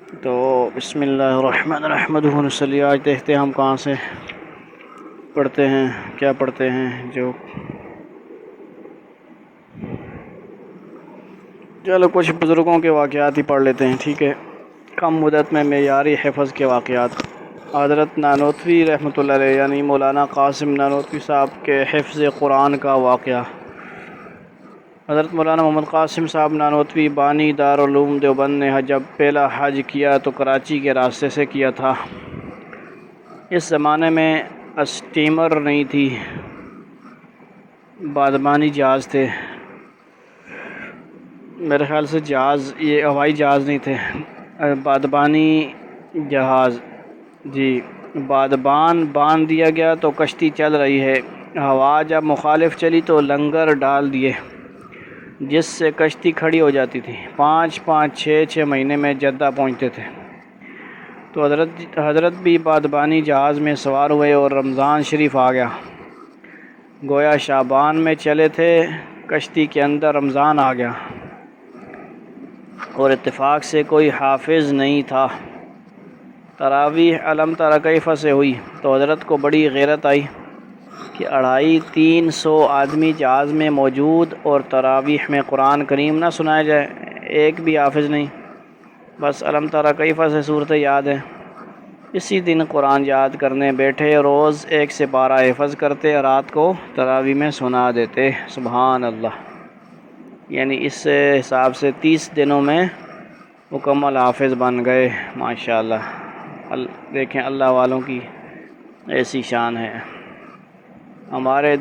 تو بسم اللہ الرحمن الرحیم صلی آج دیکھتے ہیں ہم کہاں سے پڑھتے ہیں، کیا پڑھتے ہیں۔ چلو کچھ بزرگوں کے واقعات ہی پڑھ لیتے ہیں، ٹھیک ہے۔ کم مدت میں معیاری حفظ کے واقعات۔ حضرت نانوتوی رحمۃ اللہ علیہ یعنی مولانا قاسم نانوتوی صاحب کے حفظ قرآن کا واقعہ۔ حضرت مولانا محمد قاسم صاحب نانوتوی بانی دارالعلوم دیوبند نے جب پہلا حج کیا تو کراچی کے راستے سے کیا تھا۔ اس زمانے میں اسٹیمر نہیں تھی، بادبانی جہاز تھے، میرے خیال سے جہاز، یہ ہوائی جہاز نہیں تھے، بادبانی جہاز، جی۔ بادبان باندھ دیا گیا تو کشتی چل رہی ہے، ہوا جب مخالف چلی تو لنگر ڈال دیے جس سے کشتی کھڑی ہو جاتی تھی۔ 5 مہینے میں جدہ پہنچتے تھے۔ تو حضرت بھی بادبانی جہاز میں سوار ہوئے اور رمضان شریف آ گیا۔ گویا شعبان میں چلے تھے، کشتی کے اندر رمضان آ گیا اور اتفاق سے کوئی حافظ نہیں تھا۔ تراویح علم تری کیف سے ہوئی تو حضرت کو بڑی غیرت آئی کہ 250-300 آدمی جہاز میں موجود اور تراویح میں قرآن کریم نہ سنایا جائے، ایک بھی حافظ نہیں، بس علم تری کیف سے صورت یاد ہے۔ اسی دن قرآن یاد کرنے بیٹھے، روز 1 سے 12 حفظ کرتے، رات کو تراویح میں سنا دیتے۔ سبحان اللہ، یعنی اس حساب سے 30 دنوں میں مکمل حافظ بن گئے، ماشاءاللہ۔ دیکھیں اللہ والوں کی ایسی شان ہے۔ ہمارے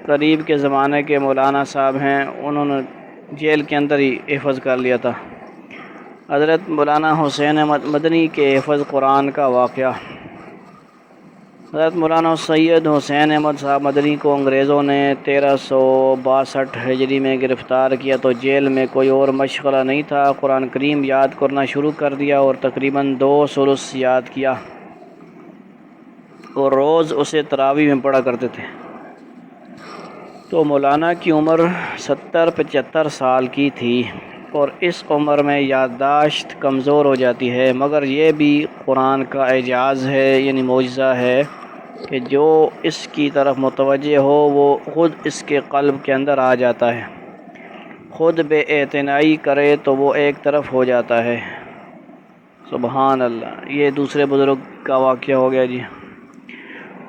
قریب کے زمانے کے مولانا صاحب ہیں، انہوں نے جیل کے اندر ہی حفظ کر لیا تھا۔ حضرت مولانا حسین احمد مدنی کے حفظ قرآن کا واقعہ۔ حضرت مولانا سید حسین احمد صاحب مدنی کو انگریزوں نے 1362 ہجری میں گرفتار کیا تو جیل میں کوئی اور مشغلہ نہیں تھا، قرآن کریم یاد کرنا شروع کر دیا اور تقریباً 2 ثلث یاد کیا اور روز اسے تراویح میں پڑھا کرتے تھے۔ تو مولانا کی عمر 70-75 سال کی تھی اور اس عمر میں یادداشت کمزور ہو جاتی ہے، مگر یہ بھی قرآن کا اعجاز ہے، یعنی معجزہ ہے کہ جو اس کی طرف متوجہ ہو وہ خود اس کے قلب کے اندر آ جاتا ہے، خود بے اعتنائی کرے تو وہ ایک طرف ہو جاتا ہے۔ سبحان اللہ، یہ دوسرے بزرگ کا واقعہ ہو گیا جی۔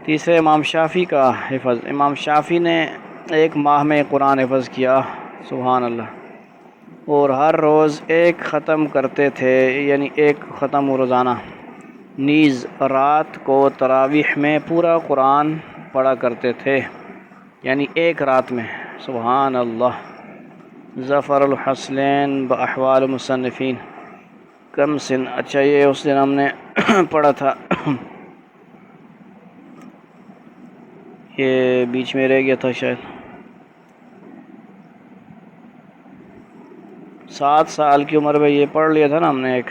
تیسرے امام شافعی کا حفظ۔ امام شافعی نے 1 ماہ میں قرآن حفظ کیا، سبحان اللہ، اور ہر روز 1 ختم کرتے تھے، یعنی 1 ختم روزانہ۔ نیز رات کو تراویح میں پورا قرآن پڑھا کرتے تھے، یعنی 1 رات میں، سبحان اللہ۔ ظفر الحسنین باحوال مصنفین، کم سن، اچھا یہ اس دن ہم نے پڑھا تھا، یہ بیچ میں رہ گیا تھا شاید۔ 7 سال کی عمر میں یہ پڑھ لیا تھا نا ہم نے، ایک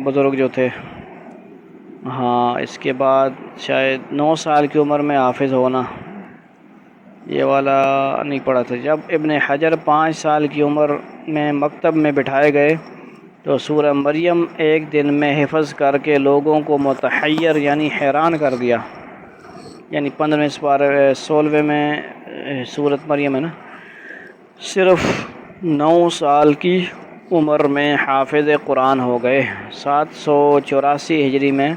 بزرگ جو تھے، ہاں۔ اس کے بعد شاید 9 سال کی عمر میں حافظ ہونا، یہ والا نہیں پڑھا تھا۔ جب ابن حجر 5 سال کی عمر میں مکتب میں بٹھائے گئے تو سورہ مریم ایک دن میں حفظ کر کے لوگوں کو متحیر یعنی حیران کر دیا، یعنی 15 سپارے 16 میں سورۃ مریم ہے نا۔ صرف 9 سال کی عمر میں حافظ قرآن ہو گئے۔ 784 ہجری میں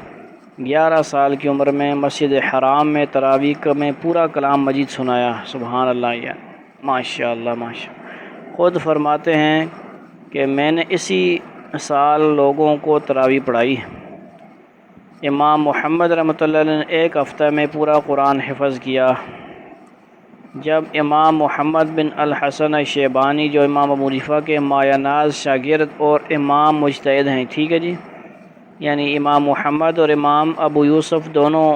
11 سال کی عمر میں مسجد حرام میں تراویح میں پورا کلام مجید سنایا، سبحان اللہ، یا ماشاء اللہ ماشاء اللہ۔ خود فرماتے ہیں کہ میں نے اسی سال لوگوں کو تراویح پڑھائی۔ امام محمد رحمۃ اللہ علیہ نے 1 ہفتہ میں پورا قرآن حفظ کیا۔ جب امام محمد بن الحسن شیبانی جو امام ابو حنیفہ کے مایہ ناز شاگرد اور امام مجتہد ہیں، ٹھیک ہے جی، یعنی امام محمد اور امام ابو یوسف دونوں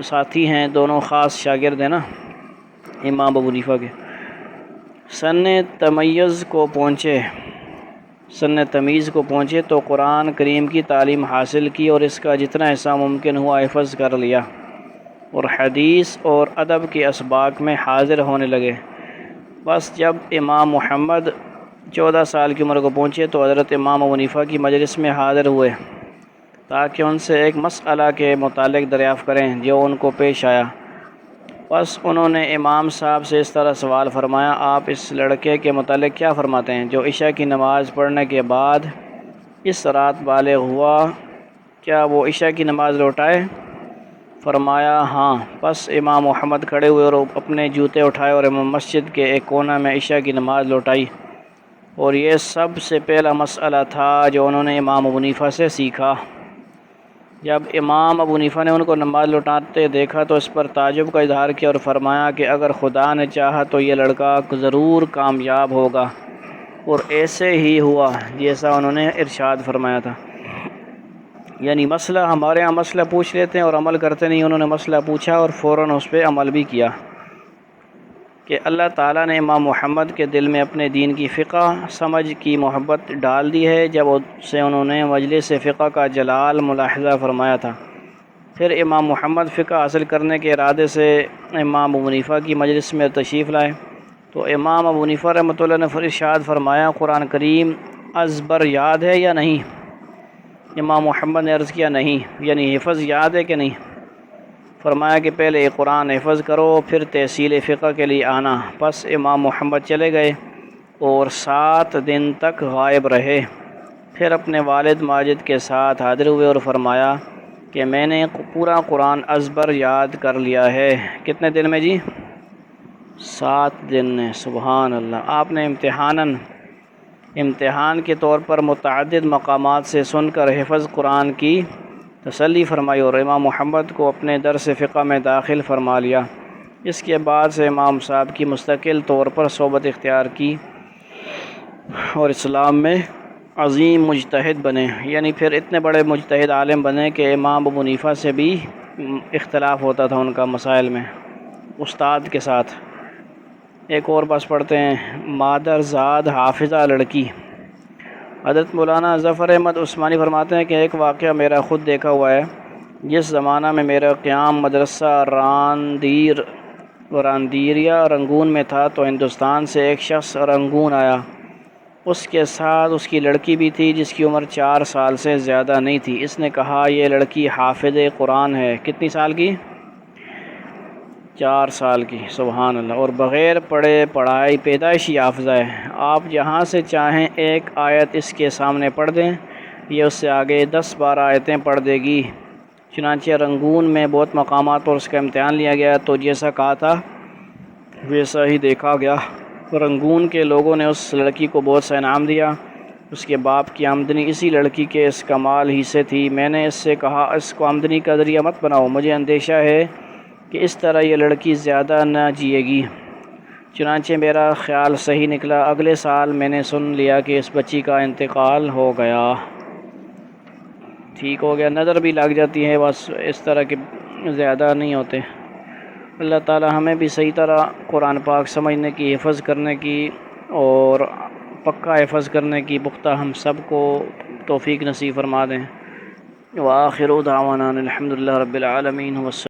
ساتھی ہیں، دونوں خاص شاگرد ہیں نا امام ابو حنیفہ کے، سن تمیز کو پہنچے تو قرآن کریم کی تعلیم حاصل کی اور اس کا جتنا حصہ ممکن ہوا حفظ کر لیا اور حدیث اور ادب کے اسباق میں حاضر ہونے لگے۔ بس جب امام محمد 14 سال کی عمر کو پہنچے تو حضرت امام ابو حنیفہ کی مجلس میں حاضر ہوئے تاکہ ان سے ایک مسئلہ کے متعلق دریافت کریں جو ان کو پیش آیا۔ بس انہوں نے امام صاحب سے اس طرح سوال فرمایا، آپ اس لڑکے کے متعلق کیا فرماتے ہیں جو عشاء کی نماز پڑھنے کے بعد اس رات بالغ ہوا، کیا وہ عشاء کی نماز لوٹائے؟ فرمایا ہاں۔ بس امام محمد کھڑے ہوئے اور اپنے جوتے اٹھائے اور امام مسجد کے ایک کونے میں عشاء کی نماز لوٹائی، اور یہ سب سے پہلا مسئلہ تھا جو انہوں نے امام ابو حنیفہ سے سیکھا۔ جب امام ابو حنیفہ نے ان کو نماز لوٹاتے دیکھا تو اس پر تعجب کا اظہار کیا اور فرمایا کہ اگر خدا نے چاہا تو یہ لڑکا ضرور کامیاب ہوگا، اور ایسے ہی ہوا جیسا انہوں نے ارشاد فرمایا تھا۔ یعنی مسئلہ ہمارے ہاں مسئلہ پوچھ لیتے ہیں اور عمل کرتے نہیں، انہوں نے مسئلہ پوچھا اور فوراً اس پہ عمل بھی کیا، کہ اللہ تعالیٰ نے امام محمد کے دل میں اپنے دین کی فقہ سمجھ کی محبت ڈال دی ہے جب سے انہوں نے مجلس فقہ کا جلال ملاحظہ فرمایا تھا۔ پھر امام محمد فقہ حاصل کرنے کے ارادے سے امام ابو حنیفہ کی مجلس میں تشریف لائے تو امام ابو حنیفہ رحمۃ اللہ نے ارشاد فرمایا، قرآن کریم ازبر یاد ہے یا نہیں؟ امام محمد نے عرض کیا نہیں، یعنی حفظ یاد ہے کہ نہیں؟ فرمایا کہ پہلے قرآن حفظ کرو پھر تحصیل فقہ کے لیے آنا۔ پس امام محمد چلے گئے اور 7 دن تک غائب رہے، پھر اپنے والد ماجد کے ساتھ حاضر ہوئے اور فرمایا کہ میں نے پورا قرآن ازبر یاد کر لیا ہے۔ کتنے دن میں جی؟ 7 دن میں۔ سبحان اللہ۔ آپ نے امتحان کے طور پر متعدد مقامات سے سن کر حفظ قرآن کی تسلی فرمائی اور امام محمد کو اپنے درس فقہ میں داخل فرما لیا۔ اس کے بعد سے امام صاحب کی مستقل طور پر صحبت اختیار کی اور اسلام میں عظیم مجتہد بنے، یعنی پھر اتنے بڑے مجتہد عالم بنے کہ امام ابو حنیفہ سے بھی اختلاف ہوتا تھا ان کا مسائل میں استاد کے ساتھ۔ ایک اور بس پڑھتے ہیں، مادر زاد حافظہ لڑکی۔ حضرت مولانا ظفر احمد عثمانی فرماتے ہیں کہ ایک واقعہ میرا خود دیکھا ہوا ہے۔ جس زمانہ میں میرا قیام مدرسہ راندیریا رنگون میں تھا تو ہندوستان سے ایک شخص رنگون آیا، اس کے ساتھ اس کی لڑکی بھی تھی جس کی عمر 4 سال سے زیادہ نہیں تھی۔ اس نے کہا یہ لڑکی حافظ قرآن ہے۔ کتنی سال کی؟ 4 سال کی۔ سبحان اللہ۔ اور بغیر پڑھے پڑھائی پیدائشی حافظہ ہے۔ آپ جہاں سے چاہیں ایک آیت اس کے سامنے پڑھ دیں، یہ اس سے آگے 10-12 آیتیں پڑھ دے گی۔ چنانچہ رنگون میں بہت مقامات پر اس کا امتحان لیا گیا تو جیسا کہا تھا ویسا ہی دیکھا گیا۔ رنگون کے لوگوں نے اس لڑکی کو بہت سا انعام دیا۔ اس کے باپ کی آمدنی اسی لڑکی کے اس کمال ہی سے تھی۔ میں نے اس سے کہا اس کو آمدنی کا ذریعہ مت بناؤ، مجھے اندیشہ ہے کہ اس طرح یہ لڑکی زیادہ نہ جیے گی۔ چنانچہ میرا خیال صحیح نکلا۔ اگلے سال میں نے سن لیا کہ اس بچی کا انتقال ہو گیا۔ ٹھیک ہو گیا، نظر بھی لگ جاتی ہے، بس اس طرح کے زیادہ نہیں ہوتے۔ اللہ تعالی ہمیں بھی صحیح طرح قرآن پاک سمجھنے کی، حفظ کرنے کی اور پکا حفظ کرنے کی پختہ ہم سب کو توفیق نصیب فرما دیں۔ وآخر دعوانا الحمد للہ رب العالمین۔